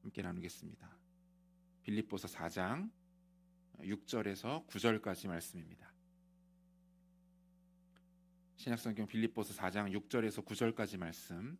함께 나누겠습니다. 빌립보서 4장 6절에서 9절까지 말씀입니다. 신약성경 빌립보서 4장 6절에서 9절까지 말씀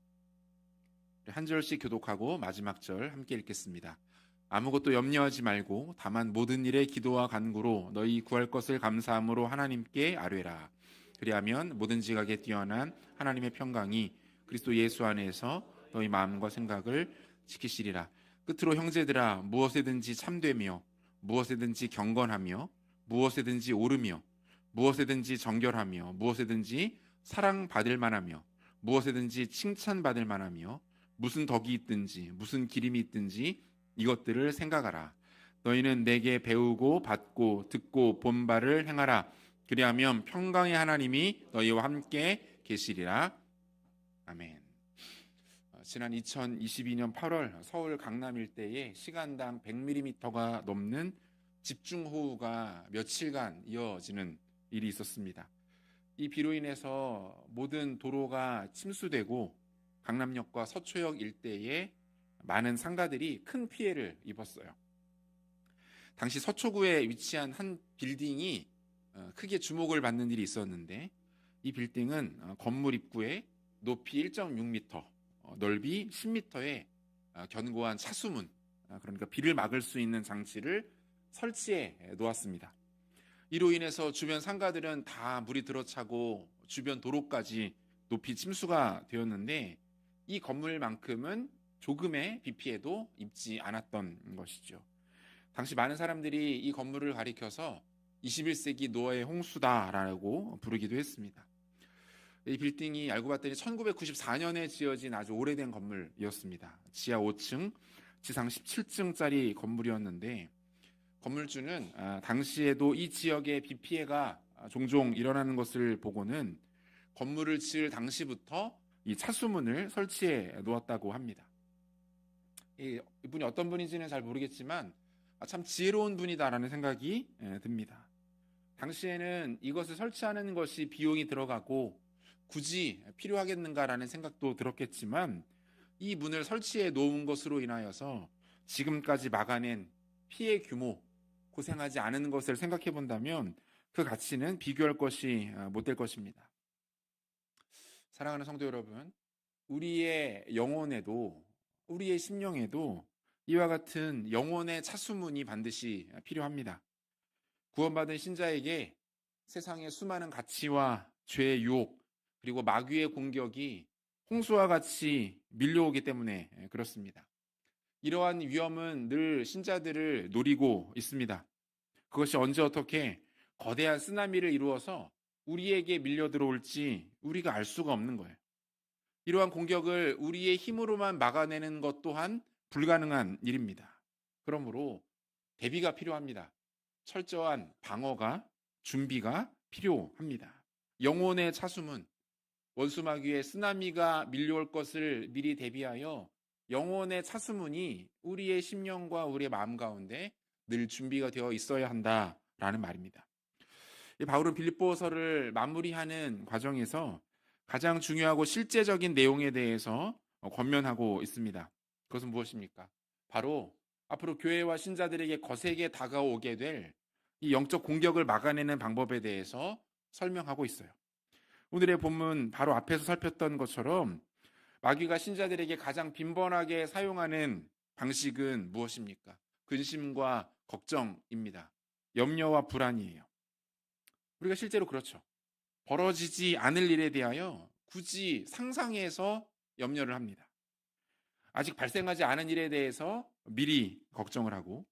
한 절씩 교독하고 마지막 절 함께 읽겠습니다. 아무것도 염려하지 말고 다만 모든 일에 기도와 간구로 너희 구할 것을 감사함으로 하나님께 아뢰라. 그리하면 모든 지각에 뛰어난 하나님의 평강이 그리스도 예수 안에서 너희 마음과 생각을 지키시리라. 끝으로 형제들아, 무엇에든지 참되며 무엇에든지 경건하며 무엇에든지 오르며 무엇에든지 정결하며 무엇에든지 사랑받을 만하며 무엇에든지 칭찬받을 만하며 무슨 덕이 있든지 무슨 기림이 있든지 이것들을 생각하라. 너희는 내게 배우고 받고 듣고 본 바를 행하라. 그리하면 평강의 하나님이 너희와 함께 계시리라. 아멘. 지난 2022년 8월 서울 강남 일대에 시간당 100mm가 넘는 집중호우가 며칠간 이어지는 일이 있었습니다. 이 비로 인해서 모든 도로가 침수되고 강남역과 서초역 일대에 많은 상가들이 큰 피해를 입었어요. 당시 서초구에 위치한 한 빌딩이 크게 주목을 받는 일이 있었는데, 이 빌딩은 건물 입구에 높이 1.6m, 넓이 10m의 견고한 차수문, 그러니까 비를 막을 수 있는 장치를 설치해 놓았습니다. 이로 인해서 주변 상가들은 다 물이 들어차고 주변 도로까지 높이 침수가 되었는데, 이 건물만큼은 조금의 비 피해도 입지 않았던 것이죠. 당시 많은 사람들이 이 건물을 가리켜서 21세기 노아의 홍수다라고 부르기도 했습니다. 이 빌딩이 알고 봤더니 1994년에 지어진 아주 오래된 건물이었습니다. 지하 5층, 지상 17층짜리 건물이었는데, 건물주는 당시에도 이 지역의 비 피해가 종종 일어나는 것을 보고는 건물을 지을 당시부터 이 차수문을 설치해 놓았다고 합니다. 이분이 어떤 분인지는 잘 모르겠지만 참 지혜로운 분이다라는 생각이 듭니다. 당시에는 이것을 설치하는 것이 비용이 들어가고 굳이 필요하겠는가라는 생각도 들었겠지만, 이 문을 설치해 놓은 것으로 인하여서 지금까지 막아낸 피해 규모, 고생하지 않은 것을 생각해 본다면 그 가치는 비교할 것이 못 될 것입니다. 사랑하는 성도 여러분, 우리의 영혼에도, 우리의 심령에도 이와 같은 영혼의 차수문이 반드시 필요합니다. 구원받은 신자에게 세상의 수많은 가치와 죄의 유혹, 그리고 마귀의 공격이 홍수와 같이 밀려오기 때문에 그렇습니다. 이러한 위험은 늘 신자들을 노리고 있습니다. 그것이 언제 어떻게 거대한 쓰나미를 이루어서 우리에게 밀려 들어올지 우리가 알 수가 없는 거예요. 이러한 공격을 우리의 힘으로만 막아내는 것 또한 불가능한 일입니다. 그러므로 대비가 필요합니다. 철저한 방어가, 준비가 필요합니다. 영혼의 차수문, 원수마귀의 쓰나미가 밀려올 것을 미리 대비하여 영혼의 차수문이 우리의 심령과 우리의 마음 가운데 늘 준비가 되어 있어야 한다라는 말입니다. 바울은 빌립보서를 마무리하는 과정에서 가장 중요하고 실제적인 내용에 대해서 권면하고 있습니다. 그것은 무엇입니까? 바로 앞으로 교회와 신자들에게 거세게 다가오게 될 이 영적 공격을 막아내는 방법에 대해서 설명하고 있어요. 오늘의 본문 바로 앞에서 살폈던 것처럼 마귀가 신자들에게 가장 빈번하게 사용하는 방식은 무엇입니까? 근심과 걱정입니다. 염려와 불안이에요. 우리가 실제로 그렇죠. 벌어지지 않을 일에 대하여 굳이 상상해서 염려를 합니다. 아직 발생하지 않은 일에 대해서 미리 걱정을 하고,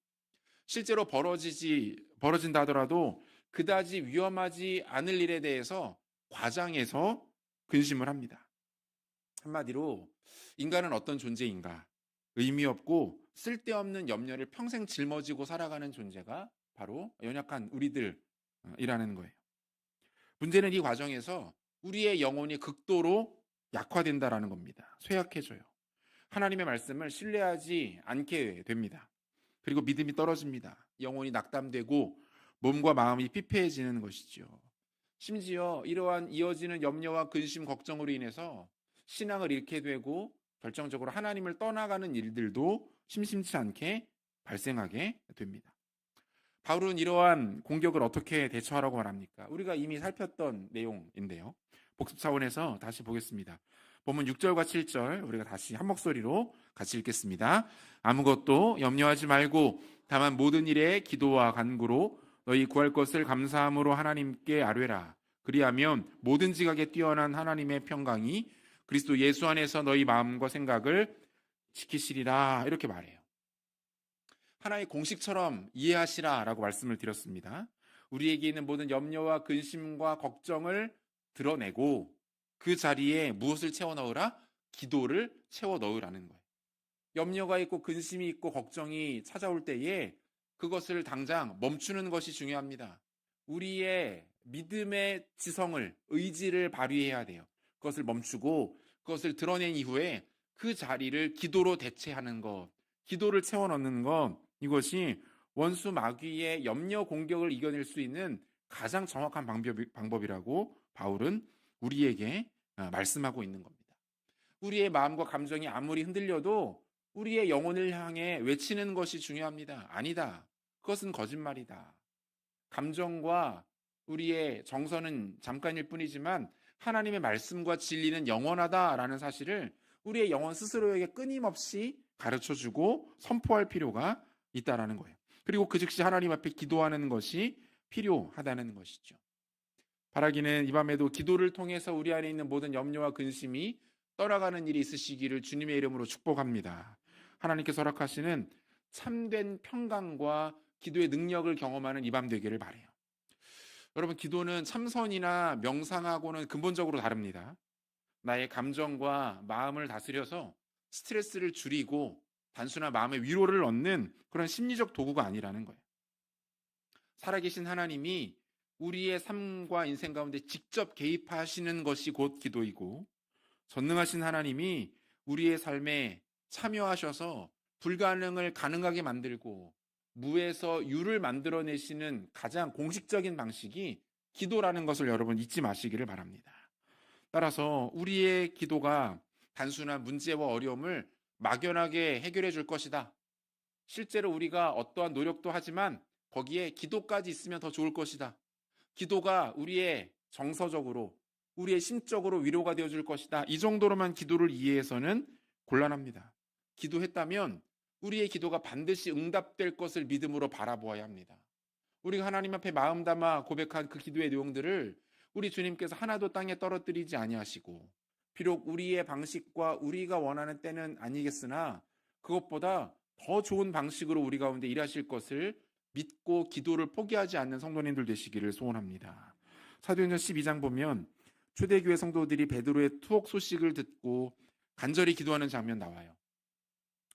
실제로 벌어진다 하더라도 그다지 위험하지 않을 일에 대해서 과장해서 근심을 합니다. 한마디로 인간은 어떤 존재인가? 의미 없고 쓸데없는 염려를 평생 짊어지고 살아가는 존재가 바로 연약한 우리들이라는 거예요. 문제는 이 과정에서 우리의 영혼이 극도로 약화된다라는 겁니다. 쇠약해져요. 하나님의 말씀을 신뢰하지 않게 됩니다. 그리고 믿음이 떨어집니다. 영혼이 낙담되고 몸과 마음이 피폐해지는 것이죠. 심지어 이러한 이어지는 염려와 근심, 걱정으로 인해서 신앙을 잃게 되고 결정적으로 하나님을 떠나가는 일들도 심심치 않게 발생하게 됩니다. 바울은 이러한 공격을 어떻게 대처하라고 말합니까? 우리가 이미 살폈던 내용인데요. 복습 차원에서 다시 보겠습니다. 본문 6절과 7절 우리가 다시 한 목소리로 같이 읽겠습니다. 아무것도 염려하지 말고 다만 모든 일에 기도와 간구로 너희 구할 것을 감사함으로 하나님께 아뢰라. 그리하면 모든 지각에 뛰어난 하나님의 평강이 그리스도 예수 안에서 너희 마음과 생각을 지키시리라. 이렇게 말해요. 하나의 공식처럼 이해하시라라고 말씀을 드렸습니다. 우리에게 있는 모든 염려와 근심과 걱정을 드러내고 그 자리에 무엇을 채워 넣으라? 기도를 채워 넣으라는 거예요. 염려가 있고 근심이 있고 걱정이 찾아올 때에 그것을 당장 멈추는 것이 중요합니다. 우리의 믿음의 지성을, 의지를 발휘해야 돼요. 그것을 멈추고 그것을 드러낸 이후에 그 자리를 기도로 대체하는 것, 기도를 채워 넣는 것, 이것이 원수 마귀의 염려 공격을 이겨낼 수 있는 가장 정확한 방법이라고 바울은 우리에게 말씀하고 있는 겁니다. 우리의 마음과 감정이 아무리 흔들려도 우리의 영혼을 향해 외치는 것이 중요합니다. 아니다. 그것은 거짓말이다. 감정과 우리의 정서는 잠깐일 뿐이지만 하나님의 말씀과 진리는 영원하다라는 사실을 우리의 영혼 스스로에게 끊임없이 가르쳐주고 선포할 필요가 있다라는 거예요. 그리고 그 즉시 하나님 앞에 기도하는 것이 필요하다는 것이죠. 바라기는 이 밤에도 기도를 통해서 우리 안에 있는 모든 염려와 근심이 떠나가는 일이 있으시기를 주님의 이름으로 축복합니다. 하나님께서 허락하시는 참된 평강과 기도의 능력을 경험하는 이 밤 되기를 바라요. 여러분, 기도는 참선이나 명상하고는 근본적으로 다릅니다. 나의 감정과 마음을 다스려서 스트레스를 줄이고 단순한 마음의 위로를 얻는 그런 심리적 도구가 아니라는 거예요. 살아계신 하나님이 우리의 삶과 인생 가운데 직접 개입하시는 것이 곧 기도이고, 전능하신 하나님이 우리의 삶에 참여하셔서 불가능을 가능하게 만들고 무에서 유를 만들어내시는 가장 공식적인 방식이 기도라는 것을 여러분 잊지 마시기를 바랍니다. 따라서 우리의 기도가 단순한 문제와 어려움을 막연하게 해결해 줄 것이다. 실제로 우리가 어떠한 노력도 하지만 거기에 기도까지 있으면 더 좋을 것이다. 기도가 우리의 정서적으로, 우리의 심적으로 위로가 되어줄 것이다. 이 정도로만 기도를 이해해서는 곤란합니다. 기도했다면 우리의 기도가 반드시 응답될 것을 믿음으로 바라보아야 합니다. 우리가 하나님 앞에 마음 담아 고백한 그 기도의 내용들을 우리 주님께서 하나도 땅에 떨어뜨리지 아니하시고, 비록 우리의 방식과 우리가 원하는 때는 아니겠으나 그것보다 더 좋은 방식으로 우리 가운데 일하실 것을 믿고 기도를 포기하지 않는 성도님들 되시기를 소원합니다. 사도행전 12장 보면 초대교회 성도들이 베드로의 투옥 소식을 듣고 간절히 기도하는 장면 나와요.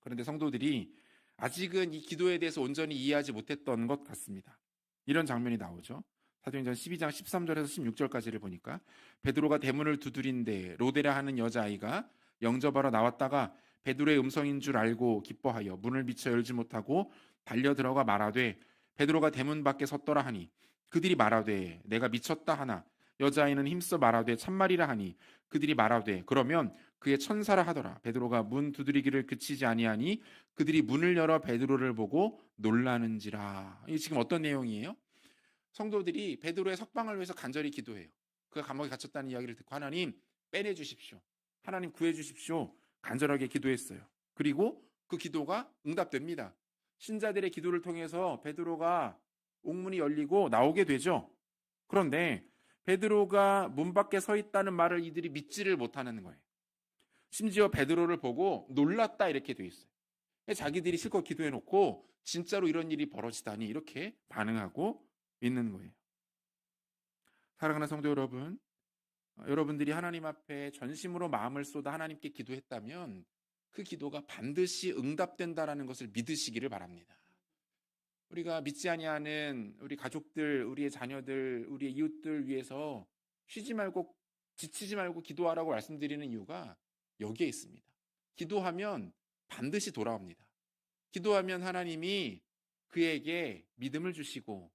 그런데 성도들이 아직은 이 기도에 대해서 온전히 이해하지 못했던 것 같습니다. 이런 장면이 나오죠. 사도행전 12장 13절에서 16절까지를 보니까 베드로가 대문을 두드린데 로데라 하는 여자아이가 영접하러 나왔다가 베드로의 음성인 줄 알고 기뻐하여 문을 미쳐 열지 못하고 달려 들어가 말하되 베드로가 대문 밖에 섰더라 하니 그들이 말하되 내가 미쳤다 하나 여자아이는 힘써 말하되 참말이라 하니 그들이 말하되 그러면 그의 천사라 하더라. 베드로가 문 두드리기를 그치지 아니하니 그들이 문을 열어 베드로를 보고 놀라는지라. 이게 지금 어떤 내용이에요? 성도들이 베드로의 석방을 위해서 간절히 기도해요. 그가 감옥에 갇혔다는 이야기를 듣고 하나님 빼내 주십시오. 하나님 구해 주십시오. 간절하게 기도했어요. 그리고 그 기도가 응답됩니다. 신자들의 기도를 통해서 베드로가 옥문이 열리고 나오게 되죠. 그런데 베드로가 문 밖에 서 있다는 말을 이들이 믿지를 못하는 거예요. 심지어 베드로를 보고 놀랐다 이렇게 돼 있어요. 자기들이 실컷 기도해놓고 진짜로 이런 일이 벌어지다니 이렇게 반응하고 있는 거예요. 사랑하는 성도 여러분, 여러분들이 하나님 앞에 전심으로 마음을 쏟아 하나님께 기도했다면 그 기도가 반드시 응답된다라는 것을 믿으시기를 바랍니다. 우리가 믿지 아니하는 우리 가족들, 우리의 자녀들, 우리의 이웃들 위해서 쉬지 말고 지치지 말고 기도하라고 말씀드리는 이유가 여기에 있습니다. 기도하면 반드시 돌아옵니다. 기도하면 하나님이 그에게 믿음을 주시고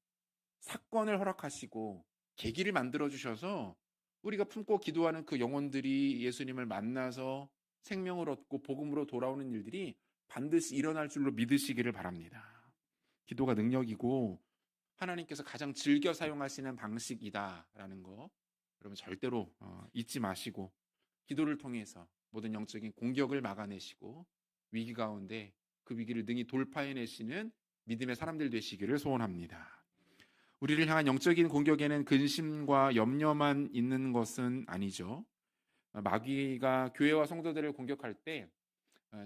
사건을 허락하시고 계기를 만들어 주셔서 우리가 품고 기도하는 그 영혼들이 예수님을 만나서 생명을 얻고 복음으로 돌아오는 일들이 반드시 일어날 줄로 믿으시기를 바랍니다. 기도가 능력이고 하나님께서 가장 즐겨 사용하시는 방식이다라는 거 여러분 절대로 잊지 마시고 기도를 통해서 모든 영적인 공격을 막아내시고 위기 가운데 그 위기를 능히 돌파해내시는 믿음의 사람들 되시기를 소원합니다. 우리를 향한 영적인 공격에는 근심과 염려만 있는 것은 아니죠. 마귀가 교회와 성도들을 공격할 때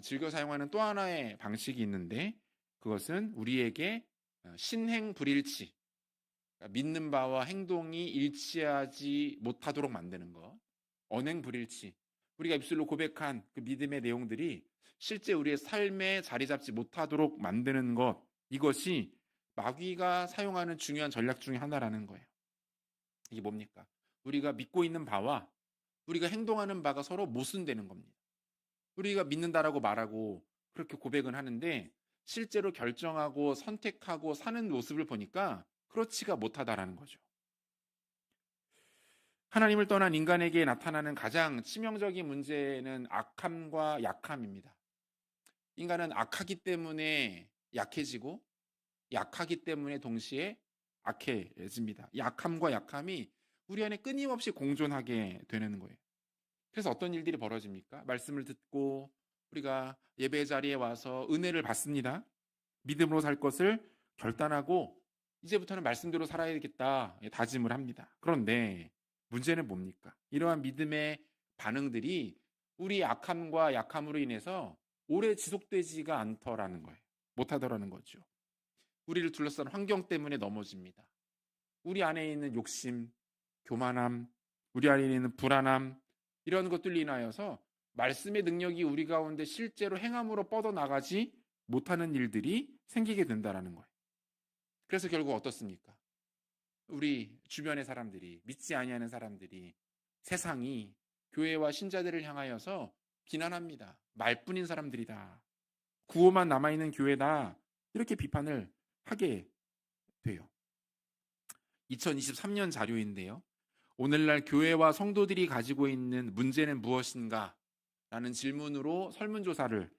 즐겨 사용하는 또 하나의 방식이 있는데 그것은 우리에게 신행 불일치, 그러니까 믿는 바와 행동이 일치하지 못하도록 만드는 것, 언행 불일치, 우리가 입술로 고백한 그 믿음의 내용들이 실제 우리의 삶에 자리 잡지 못하도록 만드는 것, 이것이 마귀가 사용하는 중요한 전략 중에 하나라는 거예요. 이게 뭡니까? 우리가 믿고 있는 바와 우리가 행동하는 바가 서로 모순되는 겁니다. 우리가 믿는다라고 말하고 그렇게 고백은 하는데 실제로 결정하고 선택하고 사는 모습을 보니까 그렇지가 못하다라는 거죠. 하나님을 떠난 인간에게 나타나는 가장 치명적인 문제는 악함과 약함입니다. 인간은 악하기 때문에 약해지고 약하기 때문에 동시에 악해집니다. 약함과 약함이 우리 안에 끊임없이 공존하게 되는 거예요. 그래서 어떤 일들이 벌어집니까? 말씀을 듣고 우리가 예배 자리에 와서 은혜를 받습니다. 믿음으로 살 것을 결단하고 이제부터는 말씀대로 살아야겠다 다짐을 합니다. 그런데 문제는 뭡니까? 이러한 믿음의 반응들이 우리 악함과 약함으로 인해서 오래 지속되지가 않더라는 거예요. 못하더라는 거죠. 우리를 둘러싼 환경 때문에 넘어집니다. 우리 안에 있는 욕심, 교만함, 우리 안에 있는 불안함, 이런 것들로 인하여서 말씀의 능력이 우리 가운데 실제로 행함으로 뻗어나가지 못하는 일들이 생기게 된다는 거예요. 그래서 결국 어떻습니까? 우리 주변의 사람들이, 믿지 아니하는 사람들이, 세상이 교회와 신자들을 향하여서 비난합니다. 말뿐인 사람들이다. 구호만 남아있는 교회다. 이렇게 비판을 하게 돼요. 2023년 자료인데요. 오늘날 교회와 성도들이 가지고 있는 문제는 무엇인가? 라는 질문으로 설문조사를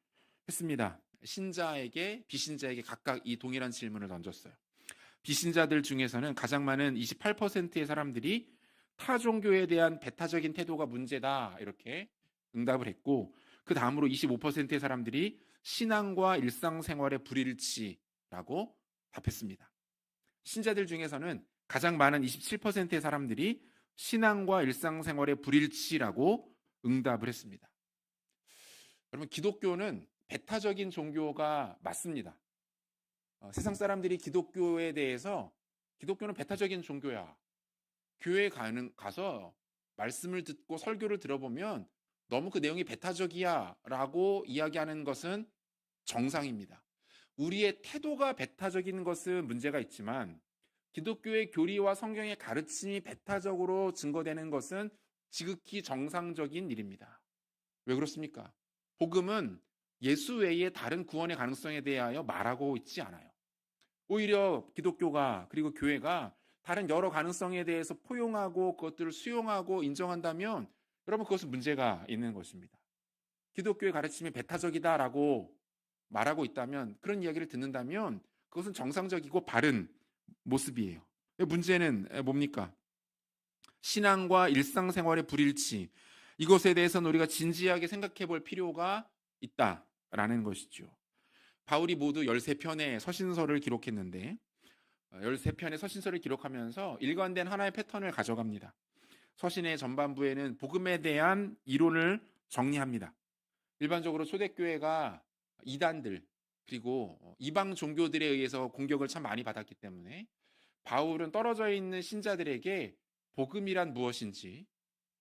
했습니다. 신자에게, 비신자에게 각각 이 동일한 질문을 던졌어요. 비신자들 중에서는 가장 많은 28%의 사람들이 타 종교에 대한 배타적인 태도가 문제다. 이렇게 응답을 했고, 그 다음으로 25%의 사람들이 신앙과 일상생활의 불일치라고 답했습니다. 신자들 중에서는 가장 많은 27%의 사람들이 신앙과 일상생활의 불일치라고 응답을 했습니다. 여러분, 기독교는 배타적인 종교가 맞습니다. 세상 사람들이 기독교에 대해서 기독교는 배타적인 종교야. 교회에 가서 말씀을 듣고 설교를 들어보면 너무 그 내용이 배타적이야 라고 이야기하는 것은 정상입니다. 우리의 태도가 배타적인 것은 문제가 있지만 기독교의 교리와 성경의 가르침이 배타적으로 증거되는 것은 지극히 정상적인 일입니다. 왜 그렇습니까? 복음은 예수 외에 다른 구원의 가능성에 대하여 말하고 있지 않아요. 오히려 기독교가 그리고 교회가 다른 여러 가능성에 대해서 포용하고 그것들을 수용하고 인정한다면 여러분 그것은 문제가 있는 것입니다. 기독교의 가르침이 배타적이다라고 말하고 있다면 그런 이야기를 듣는다면 그것은 정상적이고 바른 모습이에요. 문제는 뭡니까? 신앙과 일상생활의 불일치. 이것에 대해서는 우리가 진지하게 생각해 볼 필요가 있다라는 것이죠. 바울이 모두 13편의 서신서를 기록했는데 13편의 서신서를 기록하면서 일관된 하나의 패턴을 가져갑니다. 서신의 전반부에는 복음에 대한 이론을 정리합니다. 일반적으로 초대교회가 이단들 그리고 이방 종교들에 의해서 공격을 참 많이 받았기 때문에 바울은 떨어져 있는 신자들에게 복음이란 무엇인지,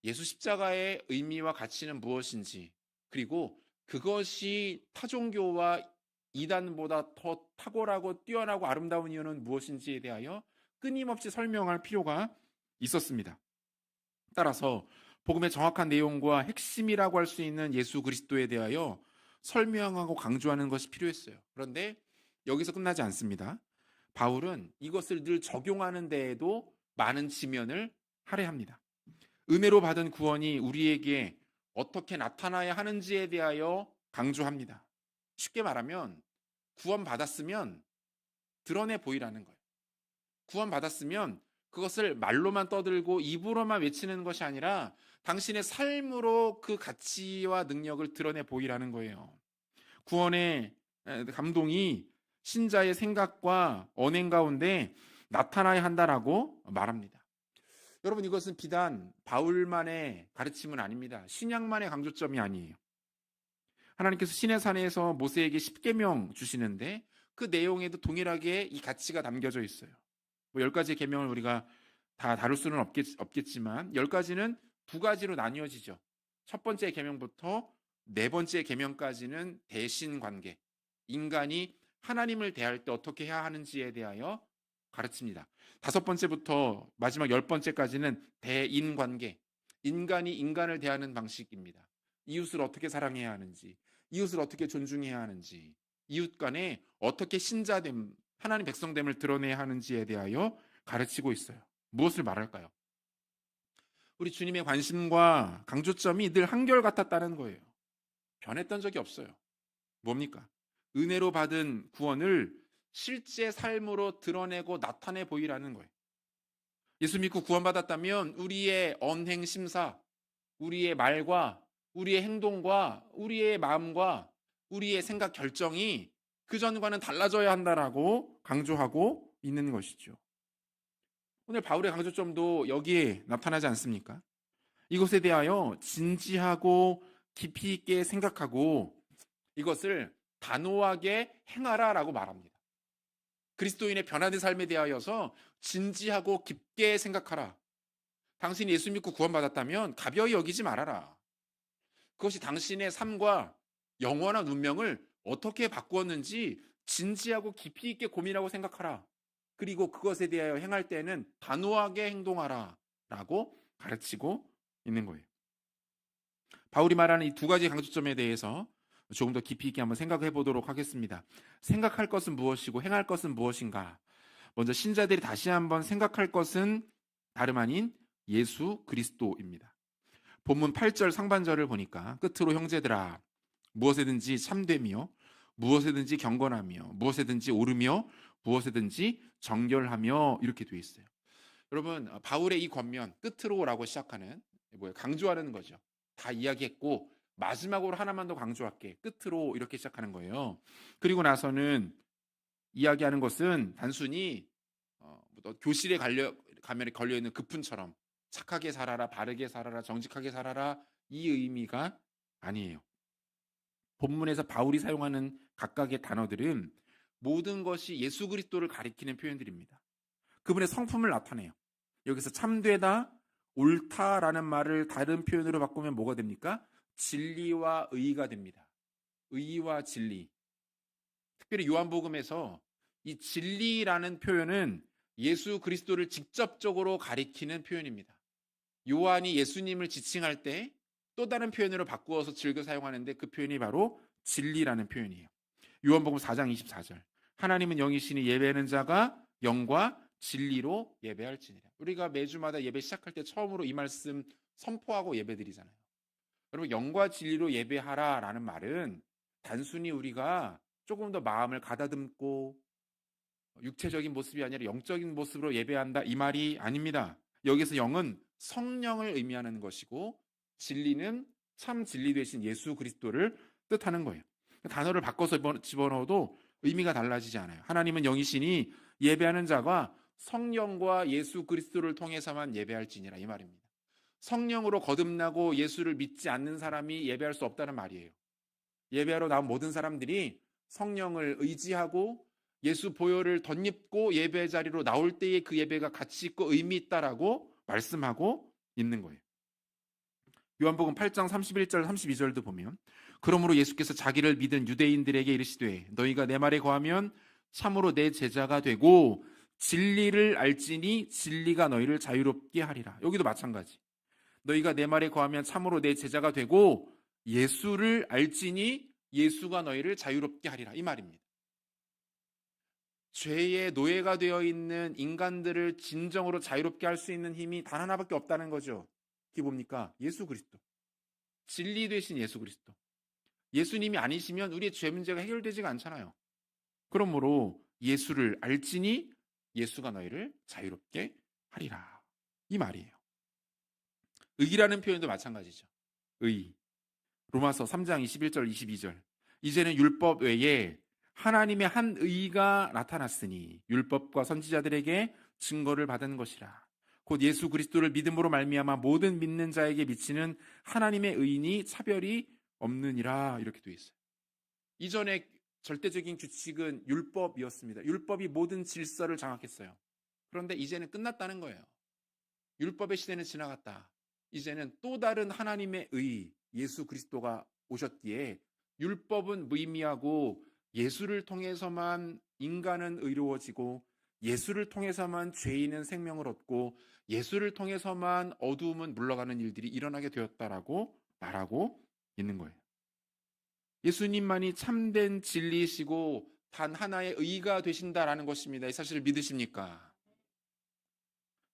예수 십자가의 의미와 가치는 무엇인지, 그리고 그것이 타종교와 이단보다 더 탁월하고 뛰어나고 아름다운 이유는 무엇인지에 대하여 끊임없이 설명할 필요가 있었습니다. 따라서 복음의 정확한 내용과 핵심이라고 할 수 있는 예수 그리스도에 대하여 설명하고 강조하는 것이 필요했어요. 그런데 여기서 끝나지 않습니다. 바울은 이것을 늘 적용하는 데에도 많은 지면을 할애합니다. 은혜로 받은 구원이 우리에게 어떻게 나타나야 하는지에 대하여 강조합니다. 쉽게 말하면 구원받았으면 드러내 보이라는 거예요. 구원받았으면 그것을 말로만 떠들고 입으로만 외치는 것이 아니라 당신의 삶으로 그 가치와 능력을 드러내 보이라는 거예요. 구원의 감동이 신자의 생각과 언행 가운데 나타나야 한다라고 말합니다. 여러분, 이것은 비단 바울만의 가르침은 아닙니다. 신약만의 강조점이 아니에요. 하나님께서 시내산에서 모세에게 십계명 주시는데 그 내용에도 동일하게 이 가치가 담겨져 있어요. 뭐 10가지 계명을 우리가 다 다룰 수는 없겠지만 10가지는 두 가지로 나뉘어지죠. 첫 번째 계명부터 네 번째 계명까지는 대신 관계, 인간이 하나님을 대할 때 어떻게 해야 하는지에 대하여 가르칩니다. 다섯 번째부터 마지막 10번째까지는 대인 관계, 인간이 인간을 대하는 방식입니다. 이웃을 어떻게 사랑해야 하는지, 이웃을 어떻게 존중해야 하는지, 이웃 간에 어떻게 신자됨, 하나님 백성됨을 드러내야 하는지에 대하여 가르치고 있어요. 무엇을 말할까요? 우리 주님의 관심과 강조점이 늘 한결같았다는 거예요. 변했던 적이 없어요. 뭡니까? 은혜로 받은 구원을 실제 삶으로 드러내고 나타내 보이라는 거예요. 예수 믿고 구원받았다면 우리의 언행 심사, 우리의 말과 우리의 행동과 우리의 마음과 우리의 생각 결정이 그전과는 달라져야 한다라고 강조하고 있는 것이죠. 오늘 바울의 강조점도 여기에 나타나지 않습니까? 이것에 대하여 진지하고 깊이 있게 생각하고 이것을 단호하게 행하라라고 말합니다. 그리스도인의 변화된 삶에 대하여서 진지하고 깊게 생각하라. 당신이 예수 믿고 구원받았다면 가벼이 여기지 말아라. 그것이 당신의 삶과 영원한 운명을 어떻게 바꾸었는지 진지하고 깊이 있게 고민하고 생각하라. 그리고 그것에 대하여 행할 때는 단호하게 행동하라 라고 가르치고 있는 거예요. 바울이 말하는 이 두 가지 강조점에 대해서 조금 더 깊이 있게 한번 생각해 보도록 하겠습니다. 생각할 것은 무엇이고 행할 것은 무엇인가? 먼저 신자들이 다시 한번 생각할 것은 다름 아닌 예수 그리스도입니다. 본문 8절 상반절을 보니까 끝으로 형제들아 무엇에든지 참되며 무엇에든지 경건하며 무엇에든지 옳으며 무엇에든지 정결하며 이렇게 되어 있어요. 여러분, 바울의 이 권면 끝으로라고 시작하는 강조하는 거죠. 다 이야기했고 마지막으로 하나만 더 강조할게. 끝으로 이렇게 시작하는 거예요. 그리고 나서는 이야기하는 것은 단순히 교실에 가면 걸려있는 급훈처럼 착하게 살아라, 바르게 살아라, 정직하게 살아라 이 의미가 아니에요. 본문에서 바울이 사용하는 각각의 단어들은 모든 것이 예수 그리스도를 가리키는 표현들입니다. 그분의 성품을 나타내요. 여기서 참되다, 옳다라는 말을 다른 표현으로 바꾸면 뭐가 됩니까? 진리와 의가 됩니다. 의와 진리. 특별히 요한복음에서 이 진리라는 표현은 예수 그리스도를 직접적으로 가리키는 표현입니다. 요한이 예수님을 지칭할 때 또 다른 표현으로 바꾸어서 즐겨 사용하는데 그 표현이 바로 진리라는 표현이에요. 요한복음 4장 24절. 하나님은 영이시니 예배하는 자가 영과 진리로 예배할지니라. 우리가 매주마다 예배 시작할 때 처음으로 이 말씀 선포하고 예배드리잖아요. 여러분, 영과 진리로 예배하라라는 말은 단순히 우리가 조금 더 마음을 가다듬고 육체적인 모습이 아니라 영적인 모습으로 예배한다 이 말이 아닙니다. 여기서 영은 성령을 의미하는 것이고 진리는 참 진리 되신 예수 그리스도를 뜻하는 거예요. 단어를 바꿔서 집어넣어도 의미가 달라지지 않아요. 하나님은 영이시니 예배하는 자가 성령과 예수 그리스도를 통해서만 예배할지니라 이 말입니다. 성령으로 거듭나고 예수를 믿지 않는 사람이 예배할 수 없다는 말이에요. 예배하러 나온 모든 사람들이 성령을 의지하고 예수 보혈을 덧입고 예배 자리로 나올 때에 그 예배가 가치 있고 의미 있다라고 말씀하고 있는 거예요. 요한복음 8장 31절 32절도 보면 그러므로 예수께서 자기를 믿은 유대인들에게 이르시되 너희가 내 말에 거하면 참으로 내 제자가 되고 진리를 알지니 진리가 너희를 자유롭게 하리라. 여기도 마찬가지. 너희가 내 말에 거하면 참으로 내 제자가 되고 예수를 알지니 예수가 너희를 자유롭게 하리라. 이 말입니다. 죄의 노예가 되어 있는 인간들을 진정으로 자유롭게 할 수 있는 힘이 단 하나밖에 없다는 거죠. 그게 뭡니까? 예수 그리스도. 진리 되신 예수 그리스도. 예수님이 아니시면 우리의 죄 문제가 해결되지가 않잖아요. 그러므로 예수를 알지니 예수가 너희를 자유롭게 하리라. 이 말이에요. 의라는 표현도 마찬가지죠. 의. 로마서 3장 21절 22절. 이제는 율법 외에 하나님의 한 의가 나타났으니 율법과 선지자들에게 증거를 받은 것이라. 곧 예수 그리스도를 믿음으로 말미암아 모든 믿는 자에게 미치는 하나님의 의인이 차별이 없느니라. 이렇게 되어 있어요. 이전에 절대적인 규칙은 율법이었습니다. 율법이 모든 질서를 장악했어요. 그런데 이제는 끝났다는 거예요. 율법의 시대는 지나갔다. 이제는 또 다른 하나님의 의, 예수 그리스도가 오셨기에 율법은 무의미하고 예수를 통해서만 인간은 의로워지고 예수를 통해서만 죄인은 생명을 얻고 예수를 통해서만 어두움은 물러가는 일들이 일어나게 되었다라고 말하고 있는 거예요. 예수님만이 참된 진리이시고 단 하나의 의가 되신다라는 것입니다. 이 사실을 믿으십니까?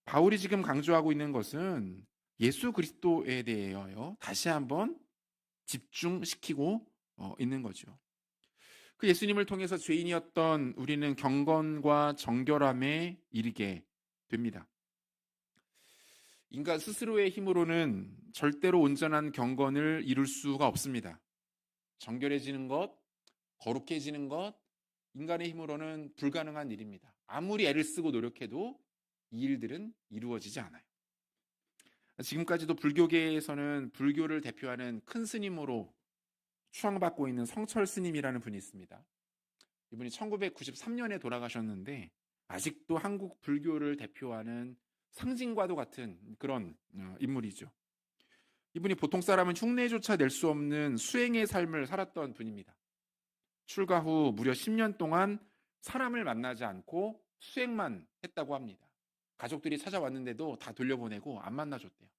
바울이 지금 강조하고 있는 것은 예수 그리스도에 대하여 다시 한번 집중시키고 있는 거죠. 그 예수님을 통해서 죄인이었던 우리는 경건과 정결함에 이르게 됩니다. 인간 스스로의 힘으로는 절대로 온전한 경건을 이룰 수가 없습니다. 정결해지는 것, 거룩해지는 것, 인간의 힘으로는 불가능한 일입니다. 아무리 애를 쓰고 노력해도 이 일들은 이루어지지 않아요. 지금까지도 불교계에서는 불교를 대표하는 큰 스님으로 추앙받고 있는 성철 스님이라는 분이 있습니다. 이분이 1993년에 돌아가셨는데 아직도 한국 불교를 대표하는 상징과도 같은 그런 인물이죠. 이분이 보통 사람은 흉내조차 낼 수 없는 수행의 삶을 살았던 분입니다. 출가 후 무려 10년 동안 사람을 만나지 않고 수행만 했다고 합니다. 가족들이 찾아왔는데도 다 돌려보내고 안 만나줬대요.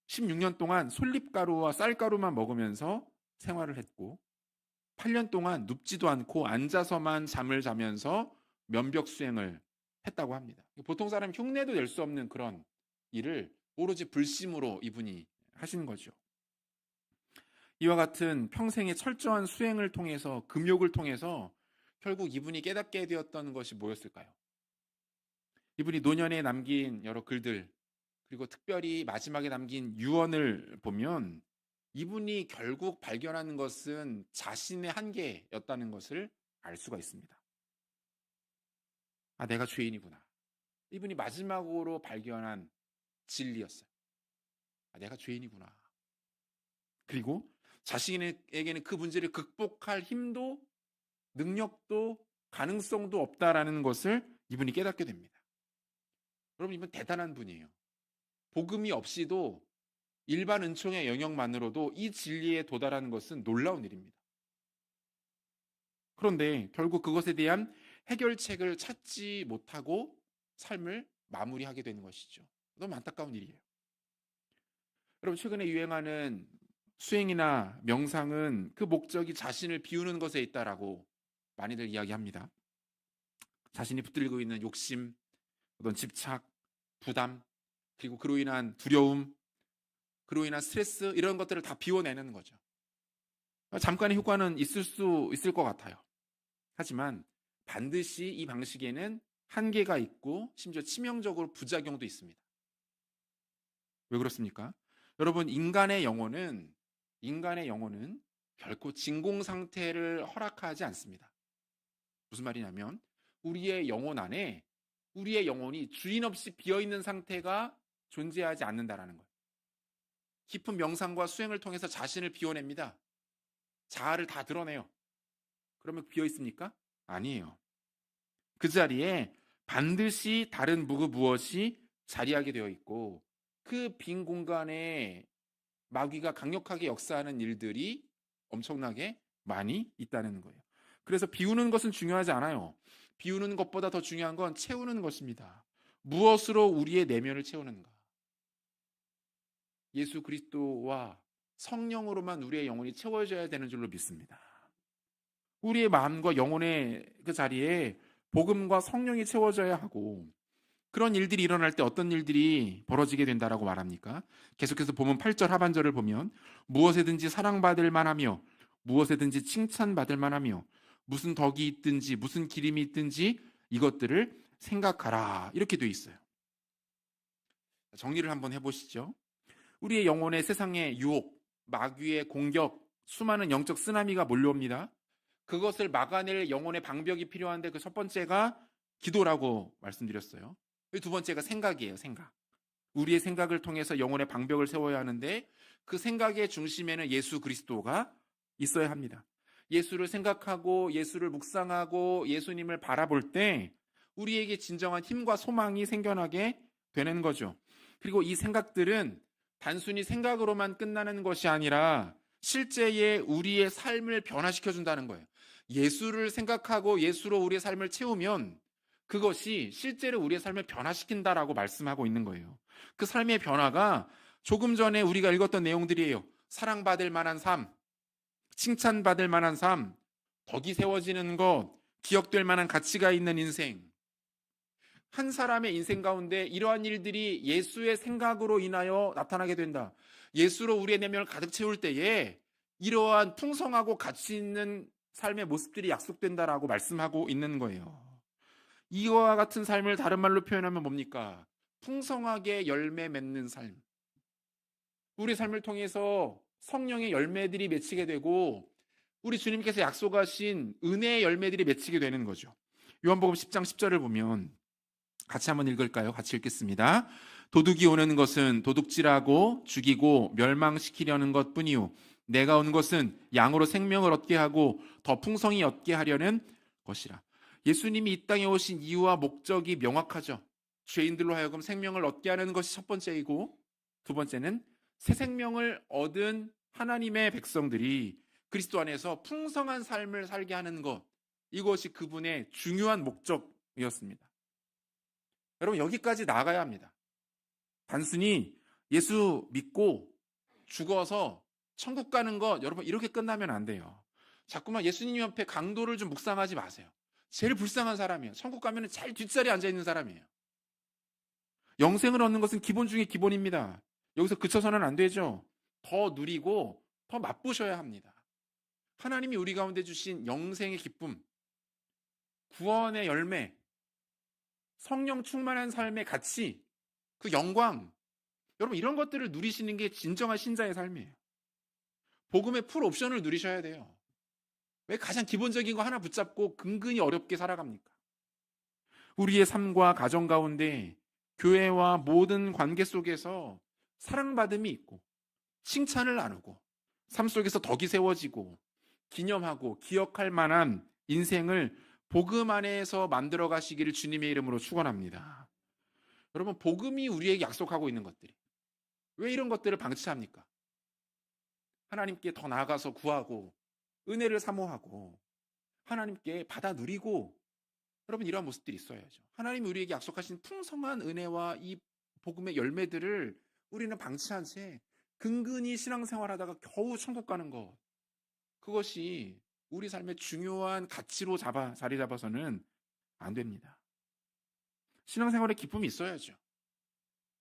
16년 동안 솔잎가루와 쌀가루만 먹으면서 생활을 했고 8년 동안 눕지도 않고 앉아서만 잠을 자면서 면벽 수행을 했다고 합니다. 보통 사람 흉내도 낼 수 없는 그런 일을 오로지 불심으로 이분이 하시는 거죠. 이와 같은 평생의 철저한 수행을 통해서 금욕을 통해서 결국 이분이 깨닫게 되었던 것이 뭐였을까요? 이분이 노년에 남긴 여러 글들 그리고 특별히 마지막에 남긴 유언을 보면 이분이 결국 발견하는 것은 자신의 한계였다는 것을 알 수가 있습니다. 아, 내가 죄인이구나. 이분이 마지막으로 발견한 진리였어요. 아, 내가 죄인이구나. 그리고 자신에게는 그 문제를 극복할 힘도 능력도 가능성도 없다라는 것을 이분이 깨닫게 됩니다. 여러분, 이분 대단한 분이에요. 복음이 없이도 일반 은총의 영역만으로도 이 진리에 도달하는 것은 놀라운 일입니다. 그런데 결국 그것에 대한 해결책을 찾지 못하고 삶을 마무리하게 되는 것이죠. 너무 안타까운 일이에요. 여러분, 최근에 유행하는 수행이나 명상은 그 목적이 자신을 비우는 것에 있다라고 많이들 이야기합니다. 자신이 붙들고 있는 욕심, 어떤 집착, 부담, 그리고 그로 인한 두려움, 그로 인한 스트레스 이런 것들을 다 비워내는 거죠. 잠깐의 효과는 있을 수 있을 것 같아요. 하지만 반드시 이 방식에는 한계가 있고 심지어 치명적으로 부작용도 있습니다. 왜 그렇습니까? 여러분, 인간의 영혼은 결코 진공 상태를 허락하지 않습니다. 무슨 말이냐면 우리의 영혼 안에 우리의 영혼이 주인 없이 비어있는 상태가 존재하지 않는다라는 거예요. 깊은 명상과 수행을 통해서 자신을 비워냅니다. 자아를 다 드러내요. 그러면 비어있습니까? 아니에요. 그 자리에 반드시 다른 무엇이 자리하게 되어 있고 그 빈 공간에 마귀가 강력하게 역사하는 일들이 엄청나게 많이 있다는 거예요. 그래서 비우는 것은 중요하지 않아요. 비우는 것보다 더 중요한 건 채우는 것입니다. 무엇으로 우리의 내면을 채우는가? 예수 그리스도와 성령으로만 우리의 영혼이 채워져야 되는 줄로 믿습니다. 우리의 마음과 영혼의 그 자리에 복음과 성령이 채워져야 하고 그런 일들이 일어날 때 어떤 일들이 벌어지게 된다라고 말합니까? 계속해서 보면 8절 하반절을 보면 무엇에든지 사랑받을 만하며 무엇에든지 칭찬받을 만하며 무슨 덕이 있든지 무슨 기림이 있든지 이것들을 생각하라. 이렇게 돼 있어요. 정리를 한번 해보시죠. 우리의 영혼에 세상의 유혹, 마귀의 공격, 수많은 영적 쓰나미가 몰려옵니다. 그것을 막아낼 영혼의 방벽이 필요한데 그 첫 번째가 기도라고 말씀드렸어요. 두 번째가 생각이에요. 생각. 우리의 생각을 통해서 영혼의 방벽을 세워야 하는데 그 생각의 중심에는 예수 그리스도가 있어야 합니다. 예수를 생각하고 예수를 묵상하고 예수님을 바라볼 때 우리에게 진정한 힘과 소망이 생겨나게 되는 거죠. 그리고 이 생각들은 단순히 생각으로만 끝나는 것이 아니라 실제의 우리의 삶을 변화시켜 준다는 거예요. 예수를 생각하고 예수로 우리의 삶을 채우면 그것이 실제로 우리의 삶을 변화시킨다라고 말씀하고 있는 거예요. 그 삶의 변화가 조금 전에 우리가 읽었던 내용들이에요. 사랑받을 만한 삶, 칭찬받을 만한 삶, 덕이 세워지는 것, 기억될 만한 가치가 있는 인생. 한 사람의 인생 가운데 이러한 일들이 예수의 생각으로 인하여 나타나게 된다. 예수로 우리의 내면을 가득 채울 때에 이러한 풍성하고 가치 있는 삶의 모습들이 약속된다라고 말씀하고 있는 거예요. 이와 같은 삶을 다른 말로 표현하면 뭡니까? 풍성하게 열매 맺는 삶. 우리 삶을 통해서 성령의 열매들이 맺히게 되고 우리 주님께서 약속하신 은혜의 열매들이 맺히게 되는 거죠. 요한복음 10장 10절을 보면 같이 한번 읽을까요? 같이 읽겠습니다. 도둑이 오는 것은 도둑질하고 죽이고 멸망시키려는 것뿐이요 내가 온 것은 양으로 생명을 얻게 하고 더 풍성히 얻게 하려는 것이라. 예수님이 이 땅에 오신 이유와 목적이 명확하죠. 죄인들로 하여금 생명을 얻게 하는 것이 첫 번째이고 두 번째는 새 생명을 얻은 하나님의 백성들이 그리스도 안에서 풍성한 삶을 살게 하는 것, 이것이 그분의 중요한 목적이었습니다. 여러분, 여기까지 나아가야 합니다. 단순히 예수 믿고 죽어서 천국 가는 것, 여러분 이렇게 끝나면 안 돼요. 자꾸만 예수님 옆에 강도를 좀 묵상하지 마세요. 제일 불쌍한 사람이에요. 천국 가면 제일 뒷자리에 앉아있는 사람이에요. 영생을 얻는 것은 기본 중에 기본입니다. 여기서 그쳐서는 안 되죠. 더 누리고 더 맛보셔야 합니다. 하나님이 우리 가운데 주신 영생의 기쁨, 구원의 열매, 성령 충만한 삶의 가치, 그 영광, 여러분 이런 것들을 누리시는 게 진정한 신자의 삶이에요. 복음의 풀 옵션을 누리셔야 돼요. 왜 가장 기본적인 거 하나 붙잡고 근근히 어렵게 살아갑니까? 우리의 삶과 가정 가운데 교회와 모든 관계 속에서 사랑받음이 있고 칭찬을 나누고 삶 속에서 덕이 세워지고 기념하고 기억할 만한 인생을 복음 안에서 만들어 가시기를 주님의 이름으로 축원합니다. 여러분, 복음이 우리에게 약속하고 있는 것들이 왜 이런 것들을 방치합니까? 하나님께 더 나아가서 구하고 은혜를 사모하고 하나님께 받아 누리고, 여러분 이러한 모습들이 있어야죠. 하나님이 우리에게 약속하신 풍성한 은혜와 이 복음의 열매들을 우리는 방치한 채 근근히 신앙생활하다가 겨우 천국 가는 것, 그것이 우리 삶의 중요한 가치로 자리 잡아서는 안 됩니다. 신앙생활에 기쁨이 있어야죠.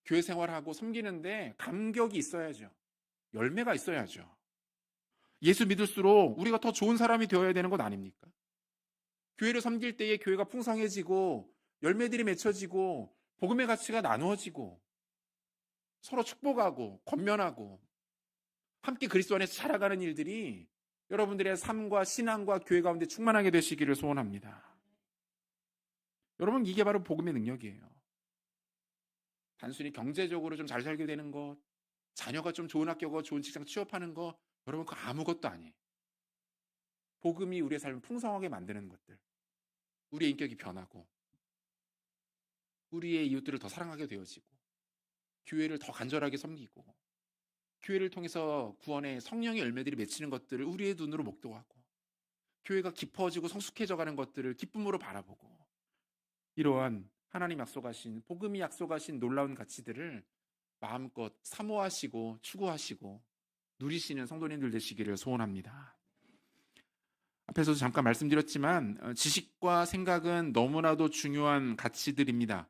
교회 생활하고 섬기는데 감격이 있어야죠. 열매가 있어야죠. 예수 믿을수록 우리가 더 좋은 사람이 되어야 되는 것 아닙니까? 교회를 섬길 때에 교회가 풍성해지고 열매들이 맺혀지고 복음의 가치가 나누어지고 서로 축복하고 권면하고 함께 그리스도 안에서 자라가는 일들이 여러분들의 삶과 신앙과 교회 가운데 충만하게 되시기를 소원합니다. 여러분, 이게 바로 복음의 능력이에요. 단순히 경제적으로 좀 잘 살게 되는 것, 자녀가 좀 좋은 학교고 좋은 직장 취업하는 것, 여러분 그거 아무것도 아니에요. 복음이 우리의 삶을 풍성하게 만드는 것들, 우리의 인격이 변하고 우리의 이웃들을 더 사랑하게 되어지고 교회를 더 간절하게 섬기고 교회를 통해서 구원의 성령의 열매들이 맺히는 것들을 우리의 눈으로 목도하고 교회가 깊어지고 성숙해져가는 것들을 기쁨으로 바라보고 이러한 하나님 약속하신, 복음이 약속하신 놀라운 가치들을 마음껏 사모하시고 추구하시고 누리시는 성도님들 되시기를 소원합니다. 앞에서도 잠깐 말씀드렸지만 지식과 생각은 너무나도 중요한 가치들입니다.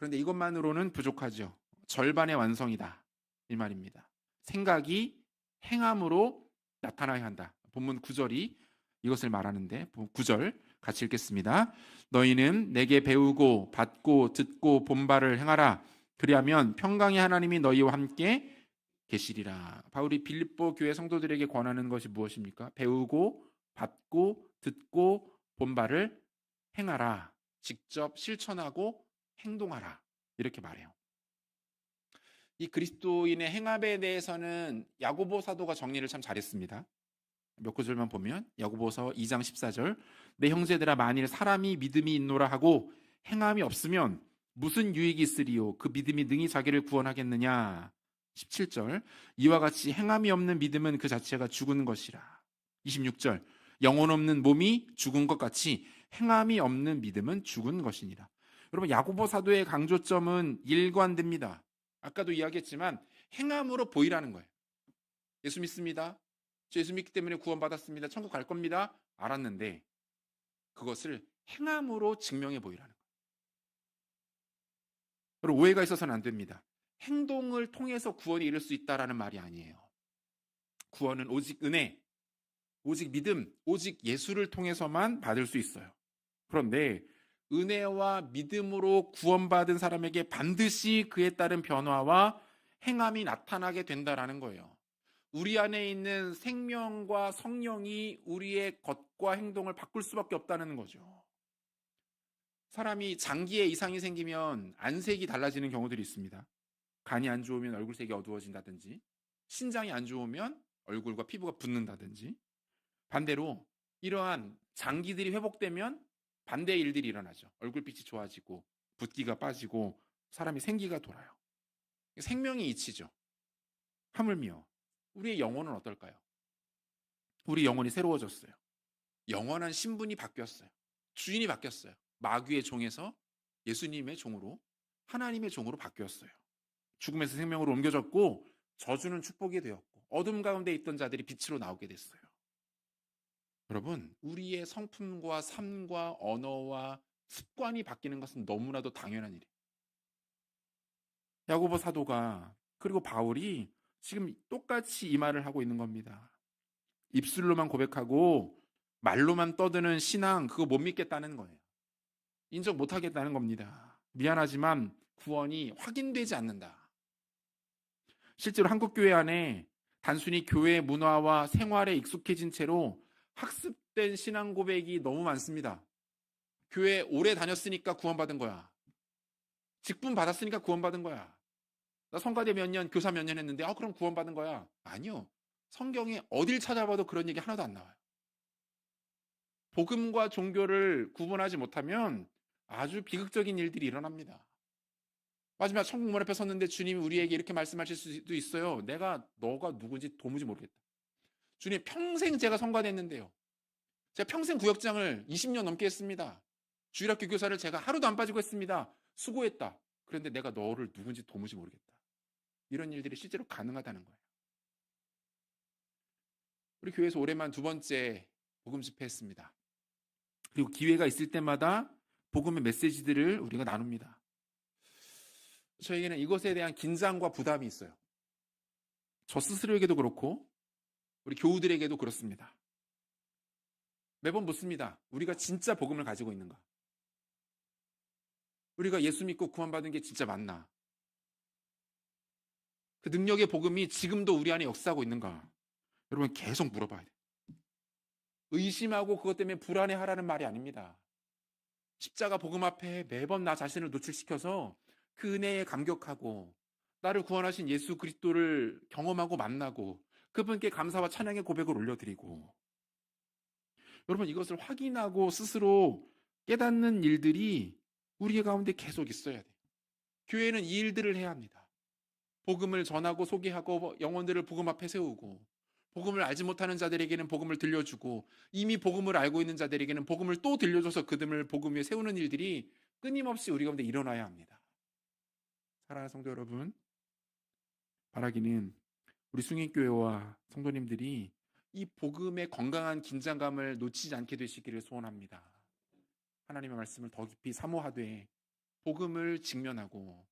그런데 이것만으로는 부족하죠. 절반의 완성이다. 이 말입니다. 생각이 행함으로 나타나야 한다. 본문 9절이 이것을 말하는데 9절 같이 읽겠습니다. 너희는 내게 배우고 받고 듣고 본바를 행하라. 그리하면 평강의 하나님이 너희와 함께 계시리라. 바울이 빌립보 교회 성도들에게 권하는 것이 무엇입니까? 배우고 받고 듣고 본바를 행하라. 직접 실천하고 행동하라. 이렇게 말해요. 이 그리스도인의 행함에 대해서는 야고보 사도가 정리를 참 잘했습니다. 몇 구절만 보면 야고보서 2장 14절 내 형제들아 만일 사람이 믿음이 있노라 하고 행함이 없으면 무슨 유익이 있으리요 그 믿음이 능히 자기를 구원하겠느냐. 17절 이와 같이 행함이 없는 믿음은 그 자체가 죽은 것이라. 26절 영혼 없는 몸이 죽은 것 같이 행함이 없는 믿음은 죽은 것이니라. 여러분 야고보 사도의 강조점은 일관됩니다. 아까도 이야기했지만 행함으로 보이라는 거예요. 예수 믿습니다. 저 예수 믿기 때문에 구원받았습니다. 천국 갈 겁니다. 알았는데 그것을 행함으로 증명해 보이라는 거예요. 그리고 오해가 있어서는 안 됩니다. 행동을 통해서 구원에 이를 수 있다라는 말이 아니에요. 구원은 오직 은혜, 오직 믿음, 오직 예수를 통해서만 받을 수 있어요. 그런데 은혜와 믿음으로 구원받은 사람에게 반드시 그에 따른 변화와 행함이 나타나게 된다라는 거예요. 우리 안에 있는 생명과 성령이 우리의 겉과 행동을 바꿀 수밖에 없다는 거죠. 사람이 장기에 이상이 생기면 안색이 달라지는 경우들이 있습니다. 간이 안 좋으면 얼굴색이 어두워진다든지, 신장이 안 좋으면 얼굴과 피부가 붓는다든지, 반대로 이러한 장기들이 회복되면 반대의 일들이 일어나죠. 얼굴빛이 좋아지고 붓기가 빠지고 사람이 생기가 돌아요. 생명이 잊히죠. 하물며 우리의 영혼은 어떨까요? 우리 영혼이 새로워졌어요. 영원한 신분이 바뀌었어요. 주인이 바뀌었어요. 마귀의 종에서 예수님의 종으로, 하나님의 종으로 바뀌었어요. 죽음에서 생명으로 옮겨졌고 저주는 축복이 되었고 어둠 가운데 있던 자들이 빛으로 나오게 됐어요. 여러분, 우리의 성품과 삶과 언어와 습관이 바뀌는 것은 너무나도 당연한 일이에요. 야고보 사도가 그리고 바울이 지금 똑같이 이 말을 하고 있는 겁니다. 입술로만 고백하고 말로만 떠드는 신앙 그거 못 믿겠다는 거예요. 인정 못 하겠다는 겁니다. 미안하지만 구원이 확인되지 않는다. 실제로 한국 교회 안에 단순히 교회 문화와 생활에 익숙해진 채로 학습된 신앙 고백이 너무 많습니다. 교회 오래 다녔으니까 구원받은 거야. 직분 받았으니까 구원받은 거야. 나 성가대 몇 년, 교사 몇 년 했는데 그럼 구원받은 거야. 아니요. 성경에 어딜 찾아봐도 그런 얘기 하나도 안 나와요. 복음과 종교를 구분하지 못하면 아주 비극적인 일들이 일어납니다. 마지막 천국 문 앞에 섰는데 주님이 우리에게 이렇게 말씀하실 수도 있어요. 너가 누군지 도무지 모르겠다. 주님 평생 제가 성가됐는데요. 제가 평생 구역장을 20년 넘게 했습니다. 주일학교 교사를 제가 하루도 안 빠지고 했습니다. 수고했다. 그런데 내가 너를 누군지 도무지 모르겠다. 이런 일들이 실제로 가능하다는 거예요. 우리 교회에서 올해만 2번째 복음 집회했습니다. 그리고 기회가 있을 때마다 복음의 메시지들을 우리가 나눕니다. 저에게는 이것에 대한 긴장과 부담이 있어요. 저 스스로에게도 그렇고 우리 교우들에게도 그렇습니다. 매번 묻습니다. 우리가 진짜 복음을 가지고 있는가? 우리가 예수 믿고 구원받은 게 진짜 맞나? 그 능력의 복음이 지금도 우리 안에 역사하고 있는가? 여러분 계속 물어봐야 돼요. 의심하고 그것 때문에 불안해하라는 말이 아닙니다. 십자가 복음 앞에 매번 나 자신을 노출시켜서 그 은혜에 감격하고 나를 구원하신 예수 그리스도를 경험하고 만나고 그분께 감사와 찬양의 고백을 올려드리고 여러분 이것을 확인하고 스스로 깨닫는 일들이 우리 가운데 계속 있어야 돼요. 교회는 이 일들을 해야 합니다. 복음을 전하고 소개하고 영혼들을 복음 앞에 세우고 복음을 알지 못하는 자들에게는 복음을 들려주고 이미 복음을 알고 있는 자들에게는 복음을 또 들려줘서 그들을 복음 위에 세우는 일들이 끊임없이 우리 가운데 일어나야 합니다. 사랑하는 성도 여러분, 바라기는 우리 숭인교회와 성도님들이 이 복음의 건강한 긴장감을 놓치지 않게 되시기를 소원합니다. 하나님의 말씀을 더 깊이 사모하되 복음을 직면하고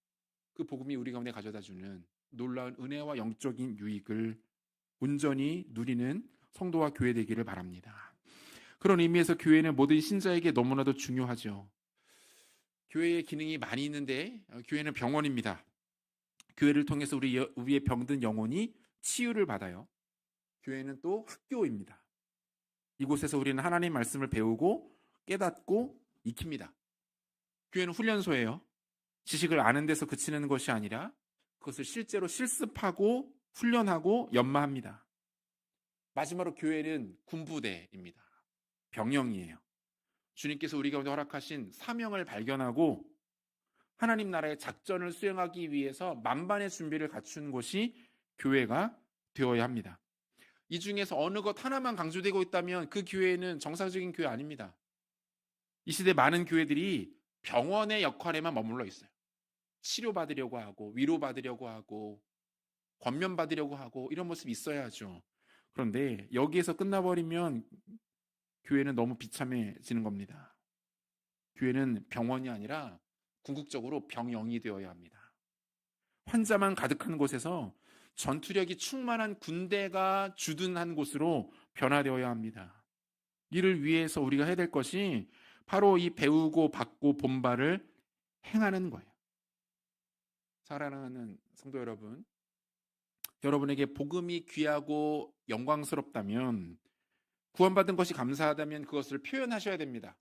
그 복음이 우리 가운데 가져다주는 놀라운 은혜와 영적인 유익을 온전히 누리는 성도와 교회 되기를 바랍니다. 그런 의미에서 교회는 모든 신자에게 너무나도 중요하죠. 교회의 기능이 많이 있는데 교회는 병원입니다. 교회를 통해서 우리의 병든 영혼이 치유를 받아요. 교회는 또 학교입니다. 이곳에서 우리는 하나님 말씀을 배우고 깨닫고 익힙니다. 교회는 훈련소예요. 지식을 아는 데서 그치는 것이 아니라 그것을 실제로 실습하고 훈련하고 연마합니다. 마지막으로 교회는 군부대입니다. 병영이에요. 주님께서 우리 가운데 허락하신 사명을 발견하고 하나님 나라의 작전을 수행하기 위해서 만반의 준비를 갖춘 곳이 교회가 되어야 합니다. 이 중에서 어느 것 하나만 강조되고 있다면 그 교회는 정상적인 교회 아닙니다. 이 시대 많은 교회들이 병원의 역할에만 머물러 있어요. 치료받으려고 하고 위로받으려고 하고 권면받으려고 하고 이런 모습이 있어야죠. 그런데 여기에서 끝나버리면 교회는 너무 비참해지는 겁니다. 교회는 병원이 아니라 궁극적으로 병영이 되어야 합니다. 환자만 가득한 곳에서 전투력이 충만한 군대가 주둔한 곳으로 변화되어야 합니다. 이를 위해서 우리가 해야 될 것이 바로 이 배우고 받고 본받을 행하는 거예요. 사랑하는 성도 여러분, 여러분에게 복음이 귀하고 영광스럽다면, 구원받은 것이 감사하다면 그것을 표현하셔야 됩니다.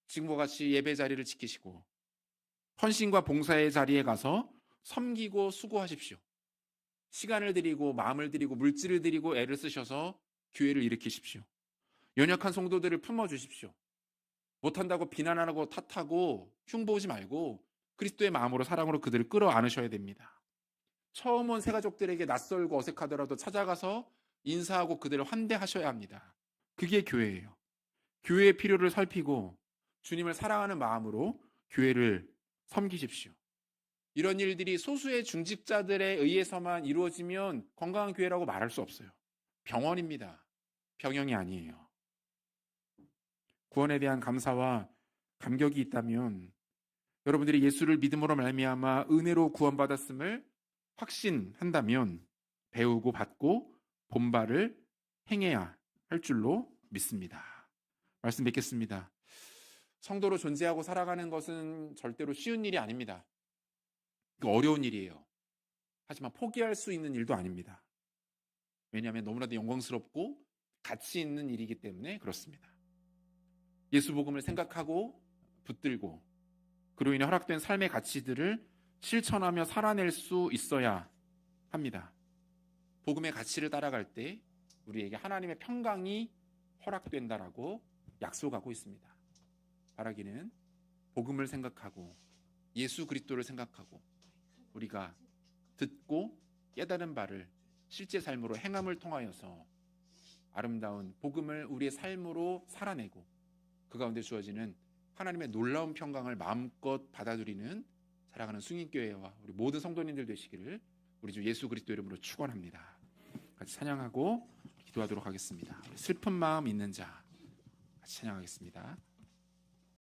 지금과 같이 예배 자리를 지키시고 헌신과 봉사의 자리에 가서 섬기고 수고하십시오. 시간을 드리고 마음을 드리고 물질을 드리고 애를 쓰셔서 교회를 일으키십시오. 연약한 성도들을 품어주십시오. 못한다고 비난하고 탓하고 흉보지 말고 그리스도의 마음으로 사랑으로 그들을 끌어안으셔야 됩니다. 처음 온 새가족들에게 낯설고 어색하더라도 찾아가서 인사하고 그들을 환대하셔야 합니다. 그게 교회예요. 교회의 필요를 살피고 주님을 사랑하는 마음으로 교회를 섬기십시오. 이런 일들이 소수의 중직자들에 의해서만 이루어지면 건강한 교회라고 말할 수 없어요. 병원입니다. 병영이 아니에요. 구원에 대한 감사와 감격이 있다면 여러분들이 예수를 믿음으로 말미암아 은혜로 구원받았음을 확신한다면 배우고 받고 본받을 행해야 할 줄로 믿습니다. 말씀 맺겠습니다. 성도로 존재하고 살아가는 것은 절대로 쉬운 일이 아닙니다. 어려운 일이에요. 하지만 포기할 수 있는 일도 아닙니다. 왜냐하면 너무나도 영광스럽고 가치 있는 일이기 때문에 그렇습니다. 예수 복음을 생각하고 붙들고 그로 인해 허락된 삶의 가치들을 실천하며 살아낼 수 있어야 합니다. 복음의 가치를 따라갈 때 우리에게 하나님의 평강이 허락된다라고 약속하고 있습니다. 바라기는 복음을 생각하고 예수 그리스도를 생각하고 우리가 듣고 깨달은 바를 실제 삶으로 행함을 통하여서 아름다운 복음을 우리의 삶으로 살아내고 그 가운데 주어지는 하나님의 놀라운 평강을 마음껏 받아들이는 사랑하는 승인교회와 우리 모든 성도님들 되시기를 우리 주 예수 그리스도 이름으로 축원합니다. 같이 찬양하고 기도하도록 하겠습니다. 슬픈 마음 있는 자 같이 찬양하겠습니다.